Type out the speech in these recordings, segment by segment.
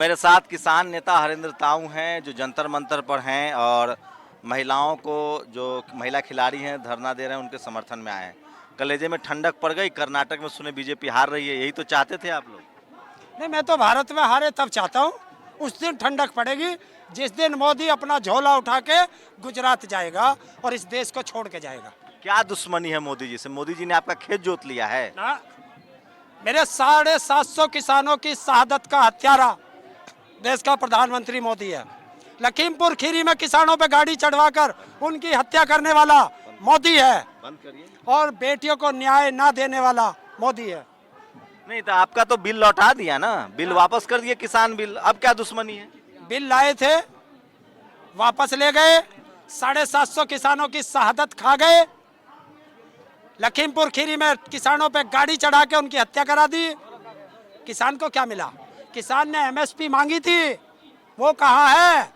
मेरे साथ किसान नेता हरेंद्र ताऊ हैं जो जंतर मंतर पर हैं और महिलाओं को जो महिला खिलाड़ी हैं धरना दे रहे हैं उनके समर्थन में आए हैं। कलेजे में ठंडक पड़ गई। कर्नाटक में सुने बीजेपी हार रही है, यही तो चाहते थे आप लोग? नहीं, मैं तो भारत में हारे तब चाहता हूँ। उस दिन ठंडक पड़ेगी जिस दिन मोदी अपना झोला उठा के गुजरात जाएगा और इस देश को छोड़ के जाएगा। क्या दुश्मनी है मोदी जी से? मोदी जी ने आपका खेत जोत लिया है ना, मेरे 750 किसानों की शहादत का हत्यारा देश का प्रधानमंत्री मोदी है। लखीमपुर खीरी में किसानों पे गाड़ी चढ़वाकर उनकी हत्या करने वाला मोदी है। बंद करिए। और बेटियों को न्याय ना देने वाला मोदी है। नहीं तो आपका तो बिल लौटा दिया ना, बिल वापस कर दिए, किसान बिल। अब क्या दुश्मनी है? बिल लाए थे, वापस ले गए, 750 किसानों की शहादत खा गए। लखीमपुर खीरी में किसानों पे गाड़ी चढ़ा के उनकी हत्या करा दी। किसान को क्या मिला? किसान ने एमएसपी मांगी थी, वो कहाँ है?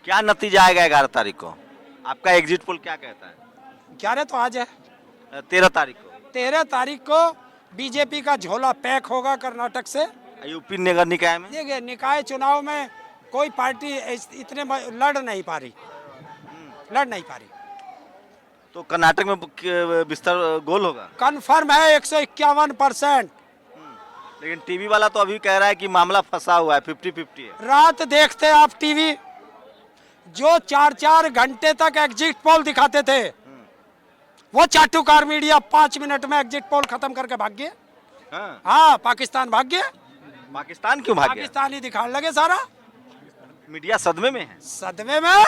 क्या नतीजा आएगा 11 तारीख को? आपका एग्जिट पोल क्या कहता है? 11 तो आज है, 13 तारीख को। 13 तारीख को बीजेपी का झोला पैक होगा कर्नाटक से। यूपी नगर निकाय में देखिए, निकाय चुनाव में कोई पार्टी इतने लड़ नहीं पा रही। तो कर्नाटक में बिस्तर गोल होगा? कन्फर्म है 151%। लेकिन टीवी वाला तो अभी कह रहा है कि मामला फंसा हुआ है, 50-50 है। रात देखते आप टीवी, जो 4-4 घंटे तक एग्जिट पोल दिखाते थे, वो चाटुकार मीडिया 5 मिनट में एग्जिट पोल खत्म करके भाग गए। हाँ, पाकिस्तान भाग गए। पाकिस्तान क्यों भाग गया? पाकिस्तान ही दिखाने लगे सारा। मीडिया सदमे में है। सदमे में।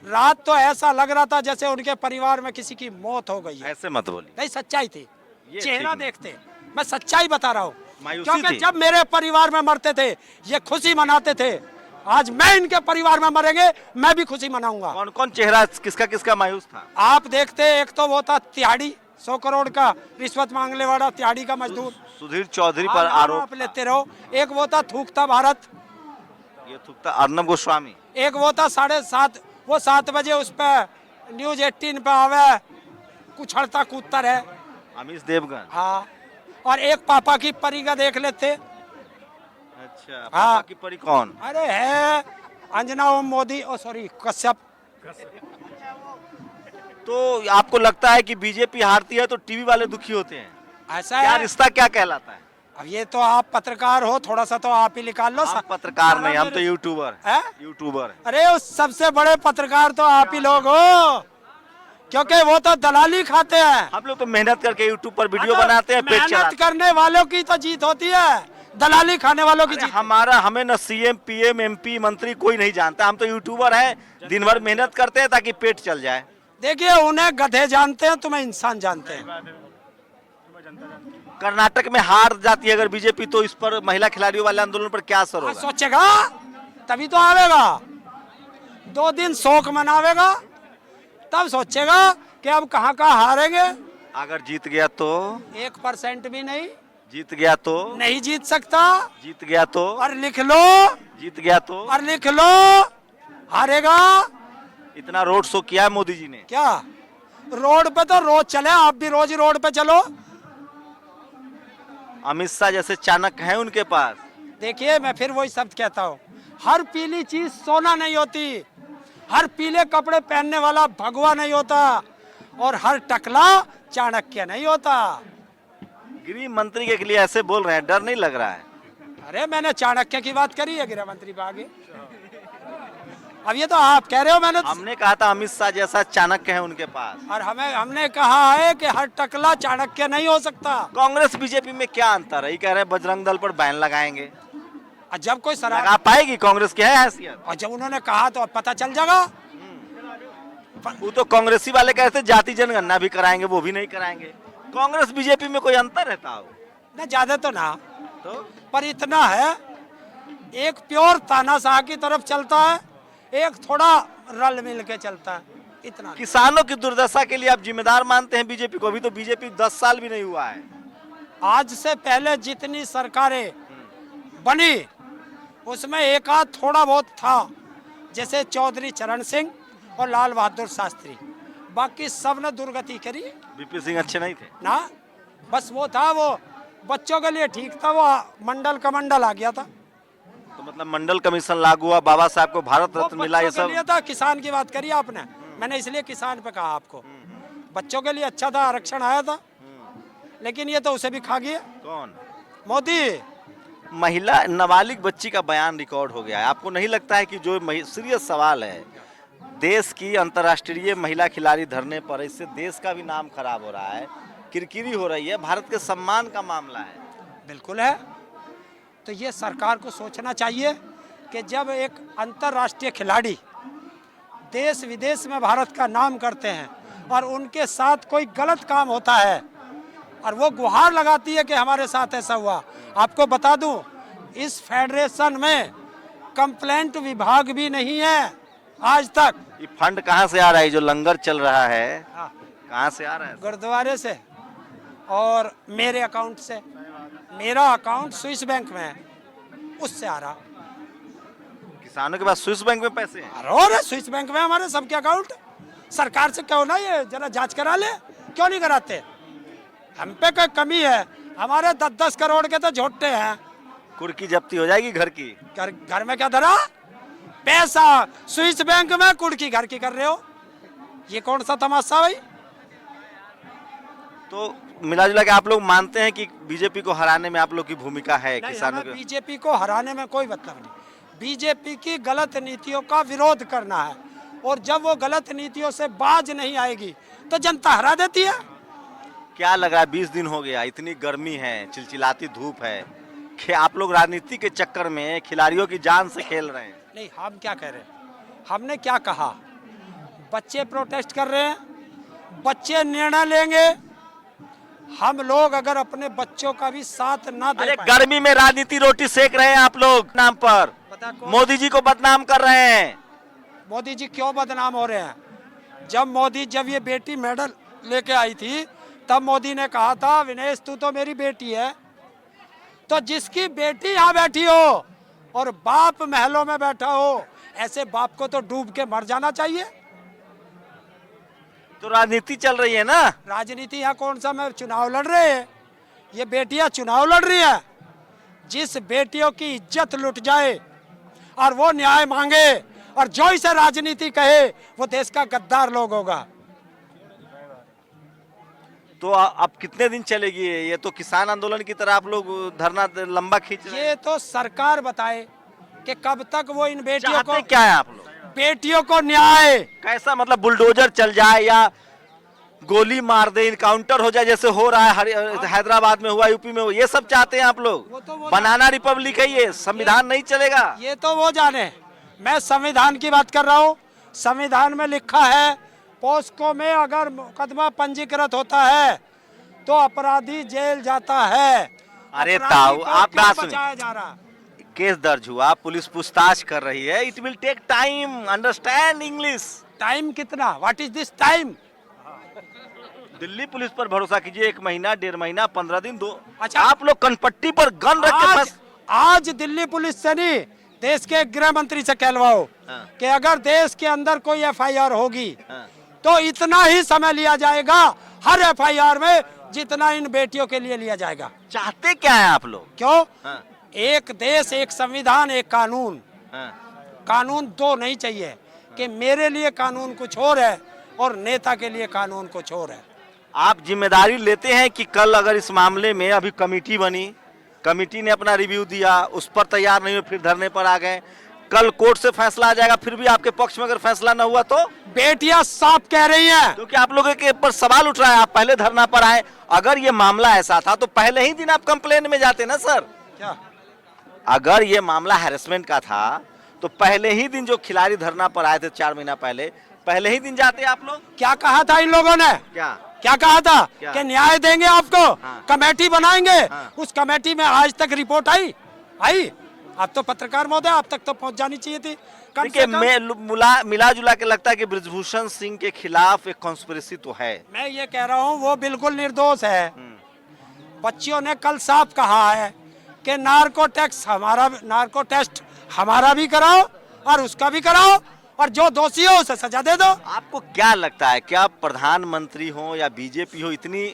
रात तो ऐसा लग रहा था जैसे उनके परिवार में किसी की मौत हो गई है। ऐसे मत बोलिए। नहीं, सच्चाई थी। ये चेहरा ठीक नहीं। देखते, मैं सच्चाई बता रहा हूँ। मायूसी क्योंकि थी। जब मेरे परिवार में मरते थे ये खुशी मनाते थे, आज मैं इनके परिवार में मरेंगे मैं भी खुशी मनाऊंगा। कौन कौन चेहरा किसका किसका मायूस था? आप देखते, एक तो वो था तिहाड़ी, 100 करोड़ का रिश्वत मांगने वाला तिहाड़ी का मजदूर, सुधीर चौधरी पर आरोप आप लेते रहो। एक वो था थूकता भारत, ये थूकता अर्नब गोस्वामी। एक वो था 7:30, वो 7 बजे उस पर न्यूज 18 पे आवे, कुछड़ता कूदता रहे, अमीश देवगन। हाँ। और एक पापा की परी का देख लेते। अच्छा, पापा की परी कौन? अरे है अंजना ओम मोदी, ओ सॉरी कश्यप। तो आपको लगता है कि बीजेपी हारती है तो टीवी वाले दुखी होते हैं? ऐसा क्या है। रिश्ता क्या कहलाता है? अब ये तो आप पत्रकार हो, थोड़ा सा तो आप ही निकाल लो। हम पत्रकार नहीं, हम तो यूट्यूबर हैं? यूट्यूबर है। अरे उस सबसे बड़े पत्रकार तो आप ही लोग हो, क्योंकि वो तो दलाली खाते हैं। हम लोग तो मेहनत करके यूट्यूब पर वीडियो बनाते हैं, पेट मेहनत चलाते हैं। करने वालों की तो जीत होती है, दलाली खाने वालों की अरे जीत। हमें न सीएम पीएम एमपी मंत्री कोई नहीं जानता। हम तो यूट्यूबर हैं, दिन भर मेहनत करते हैं ताकि पेट चल जाए। देखिए, उन्हें गधे जानते हैं, तुम्हें इंसान जानते हैं। कर्नाटक में हार जाती है अगर बीजेपी, तो इस पर महिला खिलाड़ियों वाले आंदोलन पर क्या असर होगा? सोचेगा तभी तो आवेगा, 2 दिन शोक मनावेगा, तब सोचेगा कि अब कहाँ कहाँ हारेंगे। अगर जीत गया तो? 1% भी नहीं। जीत गया तो? नहीं जीत सकता। जीत गया तो? और लिख लो। जीत गया तो? और लिख लो, हारेगा। इतना रोड शो किया है मोदी जी ने। क्या रोड पे तो रोज चले, आप भी रोज रोड पे चलो। अमित शाह जैसे चाणक्य हैं उनके पास। देखिए, मैं फिर वही शब्द कहता हूँ, हर पीली चीज सोना नहीं होती, हर पीले कपड़े पहनने वाला भगवा नहीं होता, और हर टकला चाणक्य नहीं होता। गृह मंत्री के लिए ऐसे बोल रहे हैं, डर नहीं लग रहा है? अरे मैंने चाणक्य की बात करी है, गृह मंत्री पे आगे। अब ये तो आप कह रहे हो, मैंने हमने कहा था अमित शाह जैसा चाणक्य है उनके पास। और हमने कहा है कि हर टकला चाणक्य नहीं हो सकता। कांग्रेस बीजेपी में क्या अंतर है? ये कह रहे हैं बजरंग दल पर बैन लगाएंगे। और जब कोई लगा पाएगी कांग्रेस की है हैसियत? और जब उन्होंने कहा तो अब पता चल जाएगा। वो तो कांग्रेसी वाले कहते जाति जनगणना भी कराएंगे, वो भी नहीं कराएंगे। कांग्रेस बीजेपी में कोई अंतर रहता हो? न ज्यादा तो ना, तो पर इतना है, एक प्योर तानाशाह की तरफ चलता है, एक थोड़ा रल मिल के चलता है, इतना। किसानों की दुर्दशा के लिए आप जिम्मेदार मानते हैं बीजेपी को? अभी तो बीजेपी 10 साल भी नहीं हुआ है। आज से पहले जितनी सरकारें बनी उसमें एक आध थोड़ा बहुत था, जैसे चौधरी चरण सिंह और लाल बहादुर शास्त्री, बाकी सब ने दुर्गति करी। बीपी सिंह अच्छे नहीं थे ना, बस वो था, वो बच्चों के लिए ठीक था, वो मंडल कमंडल आ गया था। तो मतलब मंडल कमीशन लागू हुआ, बाबा साहब को भारत रत्न मिला, ये बच्चों के सब लिए था। किसान की बात करी आपने, मैंने इसलिए किसान पे कहा आपको। बच्चों के लिए अच्छा था, आरक्षण आया था, लेकिन ये तो उसे भी खा गया कौन? मोदी। महिला नाबालिग बच्ची का बयान रिकॉर्ड हो गया है। आपको नहीं लगता है कि जो सीरियस सवाल है, देश की अंतर्राष्ट्रीय महिला खिलाड़ी धरने पर, इससे देश का भी नाम खराब हो रहा है, किरकिरी हो रही है, भारत के सम्मान का मामला है। बिल्कुल है। तो ये सरकार को सोचना चाहिए कि जब एक अंतर्राष्ट्रीय खिलाड़ी देश विदेश में भारत का नाम करते हैं और उनके साथ कोई गलत काम होता है और वो गुहार लगाती है कि हमारे साथ ऐसा हुआ। आपको बता दूं, इस फेडरेशन में कंप्लेंट विभाग भी नहीं है आज तक। ये फंड कहाँ से आ रहा है? जो लंगर चल रहा है हाँ, कहाँ से आ रहा है? गुरुद्वारे से और मेरे अकाउंट से। मेरा अकाउंट स्विस बैंक में है, उससे आ रहा। किसानों के पास स्विस बैंक में पैसे हैं? और स्विस बैंक में हमारे सबके अकाउंट। सरकार से क्यों ना ये जरा जांच करा ले, क्यों नहीं कराते? हम पे कोई कमी है? हमारे 10-10 करोड़ के तो झोटे हैं। कुर्की जब्ती हो जाएगी घर की। घर में क्या धरा पैसा? स्विस बैंक में कुर्की घर की कर रहे हो, ये कौन सा तमाशा भाई? तो मिला जुला के आप लोग मानते हैं कि बीजेपी को हराने में आप लोग की भूमिका है? नहीं, किसानों हमें के बीजेपी को हराने में कोई मतलब नहीं। बीजेपी की गलत नीतियों का विरोध करना है, और जब वो गलत नीतियों से बाज नहीं आएगी तो जनता हरा देती है। क्या लग रहा है? 20 दिन हो गया, इतनी गर्मी है, चिलचिलाती धूप है, कि आप लोग राजनीति के चक्कर में खिलाड़ियों की जान से खेल रहे हैं। नहीं, हम क्या कह रहे हैं? हमने क्या कहा? बच्चे प्रोटेस्ट कर रहे हैं, बच्चे निर्णय लेंगे। हम लोग अगर अपने बच्चों का भी साथ ना दे अरे पाए, गर्मी में राजनीति रोटी सेक रहे हैं आप लोग नाम पर, पता कौन? मोदी जी को बदनाम कर रहे हैं। मोदी जी क्यों बदनाम हो रहे हैं? जब ये बेटी मेडल लेके आई थी, तब मोदी ने कहा था, विनेश तू तो मेरी बेटी है। तो जिसकी बेटी यहाँ बैठी हो और बाप महलों में बैठा हो, ऐसे बाप को तो डूब के मर जाना चाहिए। तो राजनीति चल रही है ना? राजनीति यहाँ कौन सा में चुनाव लड़ रहे हैं? ये बेटियां चुनाव लड़ रही है। जिस बेटियों की इज्जत लुट जाए और वो न्याय मांगे और जो इसे राजनीति कहे, वो देश का गद्दार लोग होगा। तो अब कितने दिन चलेगी ये? तो किसान आंदोलन की तरह आप लोग धरना लंबा खींच रहे हैं। ये तो सरकार बताए कि कब तक वो इन बेटियों चाहते को, क्या है आप लोग? बेटियों को न्याय। कैसा? मतलब बुलडोजर चल जाए या गोली मार दे, इनकाउंटर हो जाए, जैसे हो रहा है हैदराबाद में हुआ, यूपी में हुआ, ये सब चाहते हैं आप लोग? वो तो वो बनाना रिपब्लिक है ये, संविधान नहीं चलेगा। ये तो वो जाने, मैं संविधान की बात कर रहा हूँ। संविधान में लिखा है, पोस्को में अगर मुकदमा पंजीकृत होता है तो अपराधी जेल जाता है। अरे अपराधी ताऊ, को आप क्यों बात सुनिए। बचाया जा रहा? केस दर्ज हुआ, पुलिस पूछताछ कर रही है, it will take time, understand English. Time कितना? What is this time? Delhi police पर भरोसा कीजिए, 1 महीना, 1.5 महीना, 15 दिन, 2। अच्छा। आप लोग कनपट्टी पर गन रख के फंस। आज दिल्ली पुलिस से नहीं, देश के गृह मंत्री से कहलवाओ हाँ। कि अगर देश के अंदर कोई FIR होगी हाँ। तो इतना ही समय लिया जाएगा हर FIR में जितना इन बेटियों के लिए लिया जाएगा। चाहते क्या है आप लोग? क्यों? हाँ। एक देश, एक संविधान, एक कानून। हाँ। कानून दो नहीं चाहिए कि मेरे लिए कानून कुछ और है और नेता के लिए कानून कुछ और है। आप जिम्मेदारी लेते हैं कि कल अगर इस मामले में, अभी कमेटी बनी, कमेटी ने अपना रिव्यू दिया, उस पर तैयार नहीं हुए, फिर धरने पर आ गए, कल कोर्ट से फैसला आ जाएगा, फिर भी आपके पक्ष में अगर फैसला न हुआ तो? बेटियां साफ कह रही हैं। क्योंकि आप लोगों के ऊपर सवाल उठ रहा है, आप पहले धरना पर आए, अगर ये मामला ऐसा था तो पहले ही दिन आप कंप्लेन में जाते ना सर। क्या? अगर ये मामला हैरेसमेंट का था तो पहले ही दिन जो खिलाड़ी धरना पर आए थे 4 महीना पहले ही दिन जाते आप लोग। क्या कहा था इन लोगों ने? क्या कहा था? क्या? कि न्याय देंगे आपको। हाँ। कमेटी बनाएंगे। हाँ। उस कमेटी में आज तक रिपोर्ट आई? आप तो पत्रकार महोदय, आप तक तो पहुंच जानी चाहिए थी कम से कम। मिला जुला के लगता है कि ब्रिजभूषण सिंह के खिलाफ एक कॉन्स्पिरेसी तो है। मैं ये कह रहा हूँ वो बिल्कुल निर्दोष है। बच्चियों ने कल साफ कहा है कि नार्को टेस्ट हमारा भी कराओ और उसका भी कराओ, और जो दोषी हो उसे सजा दे दो। आपको क्या लगता है, क्या प्रधानमंत्री हो या बीजेपी हो, इतनी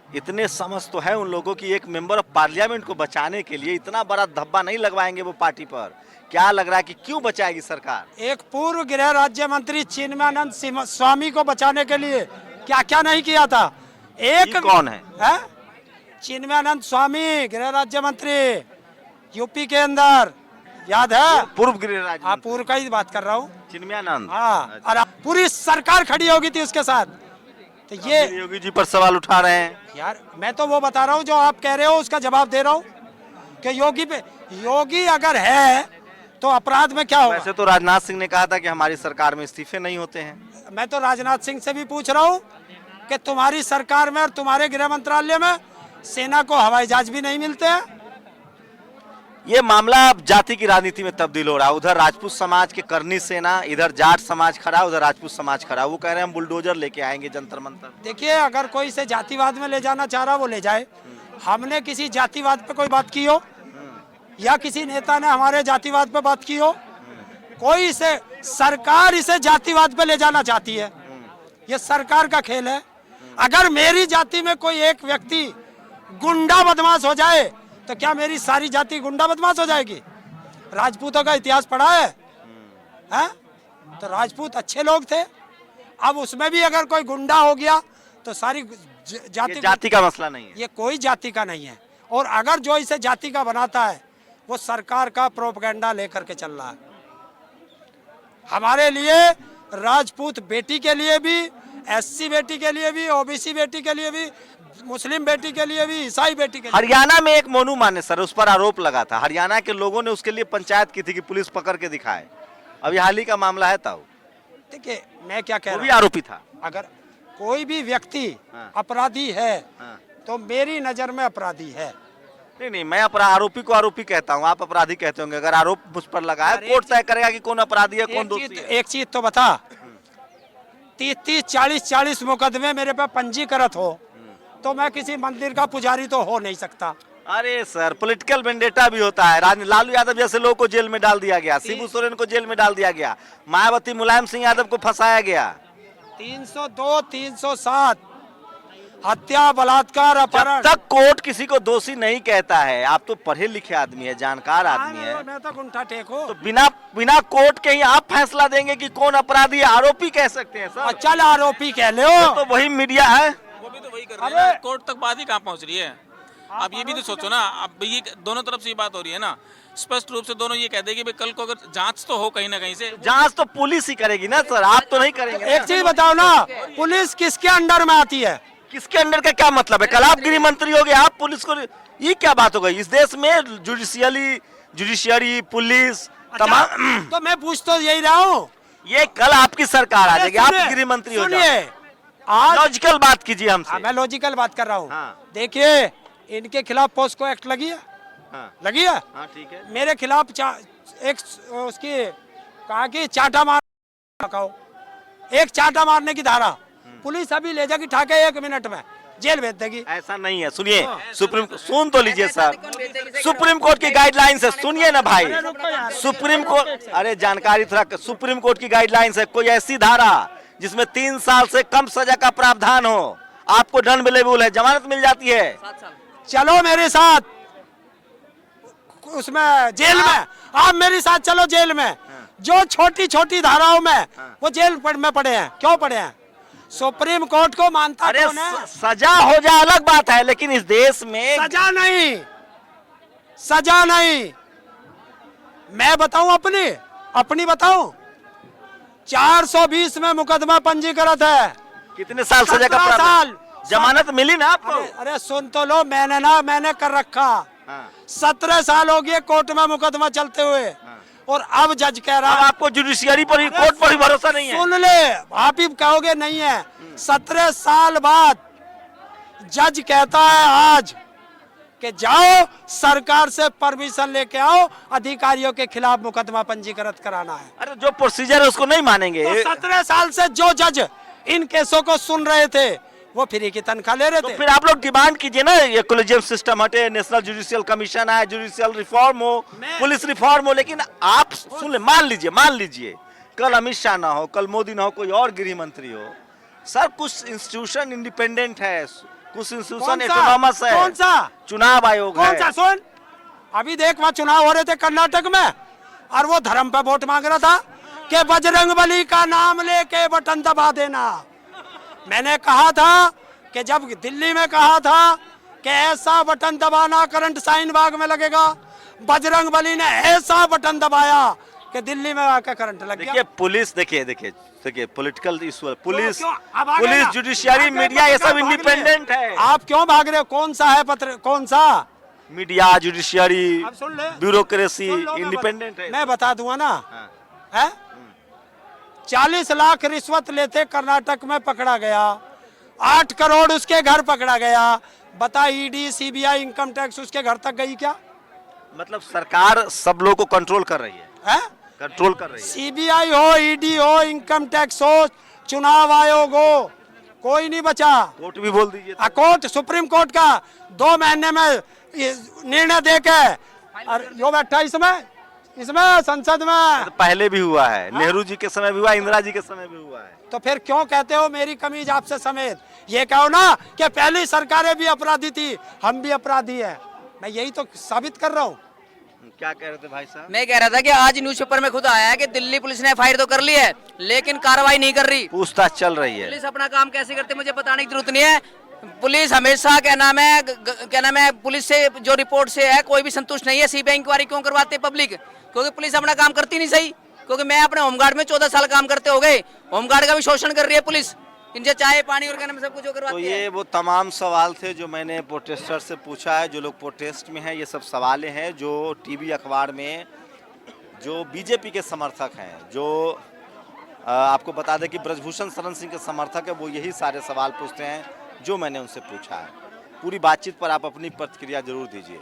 इतने समझ तो है उन लोगों की, एक मेंबर ऑफ पार्लियामेंट को बचाने के लिए इतना बड़ा धब्बा नहीं लगवाएंगे वो पार्टी पर। क्या लग रहा है कि क्यों बचाएगी सरकार? एक पूर्व गृह राज्य मंत्री चिन्मयानंद स्वामी को बचाने के लिए क्या क्या नहीं किया था। एक ये कौन है? चिन्मयानंद स्वामी, गृह राज्य मंत्री, यूपी के अंदर, याद है? पूर्व गृह राज्य हाँ, पूर्व का ही बात कर रहा हूँ। चिन्मयानंद। हाँ, और पूरी सरकार खड़ी होगी थी उसके साथ। तो ये योगी जी पर सवाल उठा रहे हैं। यार, मैं तो वो बता रहा हूँ जो आप कह रहे हो, उसका जवाब दे रहा हूँ कि योगी अगर है तो अपराध में क्या होगा? वैसे तो राजनाथ सिंह ने कहा था कि हमारी सरकार में इस्तीफे नहीं होते हैं। मैं तो राजनाथ सिंह से भी पूछ रहा हूँ कि तुम्हारी सरकार में और तुम्हारे गृह मंत्रालय में सेना को हवाई जहाज भी नहीं मिलते हैं। ये मामला अब जाति की राजनीति में तब्दील हो रहा है। उधर राजपूत समाज के करनी सेना, इधर जाट समाज खड़ा, उधर राजपूत समाज खड़ा। वो कह रहे हैं हम बुलडोजर लेके आएंगे जंतर मंतर। देखिए, अगर कोई इसे जातिवाद में ले जाना चाह रहा वो ले जाए। हमने किसी जातिवाद पे कोई बात की हो या किसी नेता ने हमारे जातिवाद पे बात की हो? कोई इसे, सरकार इसे जातिवाद पे ले जाना चाहती है। ये सरकार का खेल है। अगर मेरी जाति में कोई एक व्यक्ति गुंडा बदमाश हो जाए तो क्या मेरी सारी जाति गुंडा बदमाश हो जाएगी? राजपूतों का इतिहास पढ़ा है? तो राजपूत अच्छे लोग थे। अब उसमें भी अगर कोई गुंडा हो गया तो सारी जाति का मसला नहीं है। ये कोई जाति का नहीं है। और अगर जो इसे जाति का बनाता है वो सरकार का प्रोपेगेंडा लेकर के चल रहा है। हमारे लिए, राजपूत बेटी के लिए भी, एससी बेटी के लिए भी, ओबीसी बेटी के लिए भी, मुस्लिम बेटी के लिए भी, ईसाई बेटी के लिए। हरियाणा में एक मोनू माने सर, उस पर आरोप लगा था। हरियाणा के लोगों ने उसके लिए पंचायत की थी कि पुलिस पकड़ के दिखाए। अभी हाल ही का मामला है ताऊ। देखिए, मैं क्या कह वो रहा भी हूँ, आरोपी था। अगर कोई भी व्यक्ति हाँ। अपराधी है हाँ। तो मेरी नजर में अपराधी है। नहीं, मैं आरोपी को आरोपी कहता हूँ, आप अपराधी कहते होंगे। अगर आरोप मुझ पर लगा है, कोर्ट तय करेगा कि कौन अपराधी है, कौन दोषी है। एक चीज तो बता, 30, 40 मुकदमे मेरे पे पंजीकृत हो तो मैं किसी मंदिर का पुजारी तो हो नहीं सकता। अरे सर, पॉलिटिकल वेंडेटा भी होता है। लालू यादव जैसे लोगों को जेल में डाल दिया गया, शिबू सोरेन को जेल में डाल दिया गया, मायावती मुलायम सिंह यादव को फंसाया गया। 302, 307 हत्या, बलात्कार, अपहरण। जब तक कोर्ट किसी को दोषी नहीं कहता है, आप तो पढ़े लिखे आदमी है, जानकार आदमी है, मैं तो गुंठा टेको। तो बिना कोर्ट के ही आप फैसला देंगे कि कौन अपराधी है? आरोपी कह सकते हैं सर। चल, आरोपी कह लो तो वही मीडिया है, वो भी तो वही कर रहे हैं। कोर्ट तक बात ही कहाँ पहुँच रही है? अब ये भी तो सोचो ना, अब ये दोनों तरफ से ये बात हो रही है ना। स्पष्ट रूप से दोनों ये कह देंगे कि कल को अगर जांच तो हो कहीं ना कहीं से। जांच तो पुलिस ही करेगी ना सर, आप तो नहीं करेंगे। एक चीज बताओ ना, पुलिस किसके अंडर में आती है? किसके अंडर का क्या मतलब है? कल आप गृह मंत्री हो गए, आप पुलिस को, ये क्या बात हो गई? इस देश में जुडिशियरी, पुलिस तमाम। तो मैं पूछ तो यही रहा हूँ, ये कल आपकी सरकार आ जाएगी, आप गृह मंत्री हो जाओगे। आज लॉजिकल बात कीजिए हमसे। मैं लॉजिकल बात कर रहा हूँ। हाँ। देखिए, इनके खिलाफ पोस्को एक्ट लगी है। हाँ। लगी है। हाँ, ठीक है। मेरे खिलाफ एक उसकी कहा कि चाटा मार, एक चाटा मारने की धारा, पुलिस अभी ले जाके ठाके 1 मिनट में जेल भेज देगी। ऐसा नहीं है, सुनिए, सुन तो लीजिए सर, सुप्रीम कोर्ट की गाइडलाइंस है, सुनिए ना भाई। सुप्रीम कोर्ट, अरे जानकारी थोड़ा, सुप्रीम कोर्ट की गाइडलाइंस है, कोई ऐसी धारा जिसमें 3 साल से कम सजा का प्रावधान हो, आपको नॉन अवेलेबल है, जमानत मिल जाती है। चलो मेरे साथ उसमें जेल में, आप मेरे साथ चलो जेल में। जो छोटी छोटी धाराओं में वो जेल में पड़े हैं, क्यों पड़े हैं? सुप्रीम कोर्ट को मानता अरे कौन है? सजा हो जाए अलग बात है, लेकिन इस देश में सजा नहीं, सजा नहीं। मैं बताऊं अपनी बताऊं, 420 में मुकदमा पंजीकृत है। कितने साल सजा का 17 प्रावधान? साल जमानत मिली ना आपको? अरे सुन तो लो, मैंने कर रखा। 17 साल हो गए कोर्ट में मुकदमा चलते हुए, और अब जज कह रहा है आपको जुडिशियरी पर ही, कोर्ट पर ही भरोसा नहीं है। सुन ले, आप ही कहोगे नहीं है। 17 साल बाद जज कहता है आज कि जाओ सरकार से परमिशन लेके आओ, अधिकारियों के खिलाफ मुकदमा पंजीकृत कराना है। अरे जो प्रोसीजर है उसको नहीं मानेंगे। तो 17 साल से जो जज इन केसों को सुन रहे थे वो फ्री की तनख्वाह ले रहे तो थे। फिर आप लोग डिमांड कीजिए ना, ये कोलेजियम सिस्टम हटे, नेशनल जुडिशियल कमीशन आए, जुडिशियल रिफॉर्म हो, पुलिस रिफॉर्म हो। लेकिन आप सुन ले, मान लीजिए कल अमित शाह ना हो, कल मोदी ना हो, कोई और गृह मंत्री हो, सर कुछ इंस्टीट्यूशन इंडिपेंडेंट है, कुछ इंस्टीट्यूशन कौन सा? एटोनॉमस है, कौन सा? चुनाव आयोग कौन है। सा? सुन, अभी देख वहां चुनाव हो रहे थे कर्नाटक में, और वो धर्म पे वोट मांग रहा था कि बजरंगबली का नाम लेके बटन दबा देना। मैंने कहा था कि जब दिल्ली में कहा था कि ऐसा बटन दबाना करंट शाहीन बाग में लगेगा, बजरंगबली ने ऐसा बटन दबाया कि दिल्ली में आकर करंट लग गया। देखिए पुलिस, देखिए पॉलिटिकल इशू है, पुलिस क्यों? अब आ गए पुलिस ना? जुडिशियरी आ गए मीडिया ये सब पत्रकार भाग इंडिपेंडेंट लिए। है। आप क्यों भाग रहे हो? कौन सा है पत्र, कौन सा? मीडिया, जुडिशियरी, अब सुन ले, ब्यूरोक्रेसी सुन लो, इंडिपेंडेंट है। मैं बता दूंगा ना। हाँ। है 40 लाख रिश्वत लेते कर्नाटक में पकड़ा गया, 8 करोड़ उसके घर पकड़ा गया। बता, ईडी, सीबीआई, इनकम टैक्स उसके घर तक गई क्या? मतलब सरकार सब लोग को कंट्रोल कर रही है, कंट्रोल कर रही है। सीबीआई हो, ईडी हो, इनकम टैक्स हो, चुनाव आयोग हो, कोई नहीं बचा। कोर्ट भी बोल दीजिए तो। कोर्ट, सुप्रीम कोर्ट का 2 महीने में निर्णय दे के, और जो बैठा इसमें संसद में, तो पहले भी हुआ है, नेहरू जी के समय भी हुआ, इंदिरा जी के समय भी हुआ है। तो फिर क्यों कहते हो मेरी कमीज आपसे समेत? ये कहो ना कि पहली सरकारें भी अपराधी थी, हम भी अपराधी हैं। मैं यही तो साबित कर रहा हूँ। क्या कह रहे थे भाई साहब? मैं कह रहा था कि आज न्यूज़पेपर में खुद आया है कि दिल्ली पुलिस ने एफआईआर तो कर ली है, लेकिन कार्रवाई नहीं कर रही। पूछताछ चल रही है। पुलिस अपना काम कैसे करते मुझे बताने की जरूरत नहीं है। पुलिस हमेशा क्या नाम है पुलिस से जो रिपोर्ट से है कोई भी संतुष्ट नहीं है। सीबीआई इंक्वायरी क्यों करवाते पब्लिक? क्योंकि पुलिस अपना काम करती नहीं सही। क्योंकि मैं अपने होमगार्ड में 14 साल काम करते हो गए, होमगार्ड का भी शोषण कर रही है पुलिस, इनसे चाय पानी और सब कुछ तो करवाती है। ये वो तमाम सवाल थे जो मैंने प्रोटेस्टर से पूछा है, जो लोग प्रोटेस्ट में हैं। ये सब सवालें हैं जो टीवी अखबार में जो बीजेपी के समर्थक हैं, जो आपको बता दें कि ब्रजभूषण शरण सिंह के समर्थक है, वो यही सारे सवाल पूछते हैं जो मैंने उनसे पूछा है। पूरी बातचीत पर आप अपनी प्रतिक्रिया जरूर दीजिए।